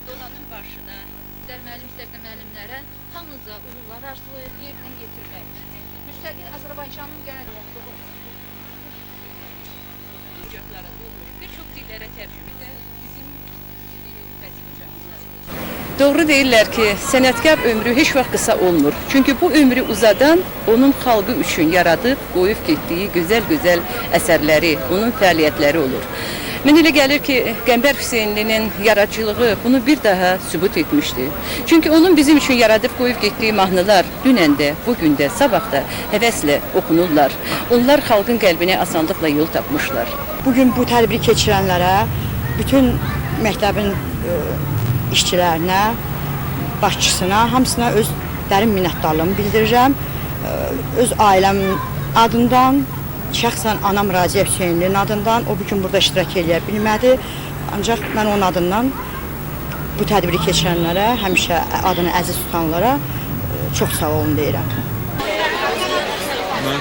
Dolanın başına, istər müəllim, istərsə müəllimlərə hamınıza uğurlar arzulayır, yerinə getirmək. Müstəqil Azərbaycanın gələcəyi bir çox dillərə tərcümə də bizim vəzifəmizdir. Doğru deyirlər ki, sənətkar ömrü heç vaxt qısa olmur. Çünki bu ömrü uzadan onun xalqı üçün yaradıb, qoyub getdiyi gözəl-gözəl əsərləri, onun fəaliyyətləri olur. Mən elə gəlir ki, Qəmbər Hüseynlinin yaradıcılığı bunu bir daha sübut etmişdi. Çünki onun bizim üçün yaradıb qoyub getdiyi mahnılar dünən də, bugün də, sabah da həvəslə oxunurlar. Onlar xalqın qəlbinə asanlıqla yol tapmışlar. Bugün bu tədbiri keçirənlərə, bütün məktəbin işçilərinə, başçısına, hamısına öz dərin minnətdarlığımı bildirirəm. Öz ailəmin adından, şəxsən anam Raziyə Hüseynlinin adından, o bugün burada iştirak edə bilmədi. Ancaq mən onun adından bu tədbiri keçirənlərə, həmişə adını əziz tutanlara çox sağ olun deyirəm. Mən